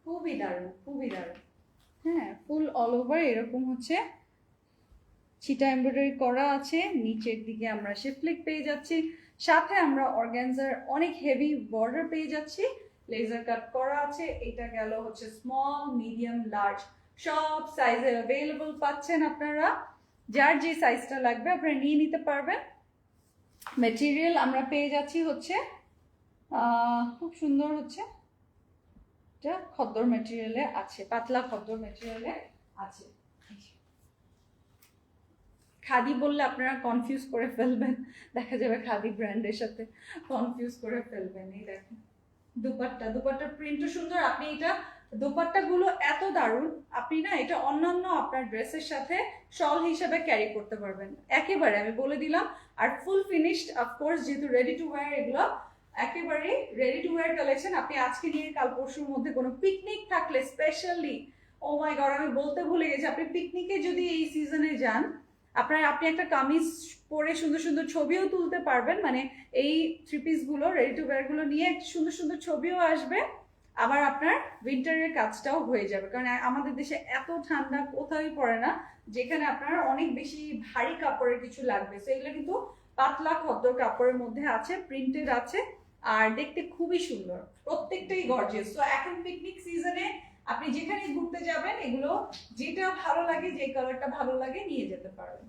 খুবই দারুণ, খুবই দারুণ। হ্যাঁ, ফুল অল ওভার এরকম হচ্ছে ছিটা এমব্রয়ডারি করা আছে, নিচের দিকে আমরা শিফলিক পেয়ে যাচ্ছি, সাথে আমরা অর্গানজার অনেক হেভি বর্ডার পেয়ে যাচ্ছি, লেজার কাট করা আছে। এটা গেল হচ্ছে স্মল, মিডিয়াম, লার্জ, সব সাইজে অ্যাভেলেবল পাচ্ছেন আপনারা। যার যে সাইজটা লাগবে আপনারা নিয়ে নিতে পারবেন। ম্যাটেরিয়াল আমরা পেয়ে যাচ্ছি হচ্ছে খুব সুন্দর হচ্ছে, এটা খদ্দর ম্যাটেরিয়ালে আছে, পাতলা খদ্দর ম্যাটেরিয়ালে আছে। খাদি বললে আপনারা কনফিউজ করে ফেলবেন, দেখা যাবে খাদি ব্র্যান্ডের সাথে কনফিউজ করে ফেলবেন। এই দেখেন দুপাট্টার প্রিন্টও সুন্দর। আপনি এটা দুপাট্টাগুলো এত দারুণ, আপনি না এটা অন্যান্য আপনার ড্রেসের সাথে শল হিসেবে ক্যারি করতে পারবেন একেবারে, আমি বলে দিলাম। আর ফুল ফিনিশড অফকোর্স, যেহেতু রেডি টু ওয়্যার, এগুলো একেবারে রেডি টু ওয়্যার কালেকশন। আপনি আজকে নিয়ে কাল পরশুর মধ্যে কোনো পিকনিক থাকলে স্পেশালি, ও মাই গড আমি বলতে ভুলে গেছি, আপনি পিকনিকে যদি এই সিজনে যান, আপনি একটা কামিজ পরে সুন্দর সুন্দর ছবিও তুলতে পারবেন। মানে এই থ্রি পিস গুলো, রেডি টু ওয়্যার গুলো নিয়ে সুন্দর সুন্দর ছবিও আসবে, আবার আপনার উইন্টারের কাজটাও হয়ে যাবে। কারণ আমাদের দেশে এত ঠান্ডা কোথাওই পড়ে না যেখানে আপনার অনেক বেশি ভারী কাপড়ের কিছু লাগবে। তো এগুলো কিন্তু পাতলা খদ্দর কাপড়ের মধ্যে আছে, প্রিন্টেড আছে, আর দেখতে খুবই সুন্দর, প্রত্যেকটাই গর্জিয়াস। তো এখন পিকনিক সিজনে আপনি যেখানে ঘুরতে যাবেন, এগুলো যেটা ভালো লাগে, যে কালারটা ভালো লাগে নিয়ে যেতে পারবেন।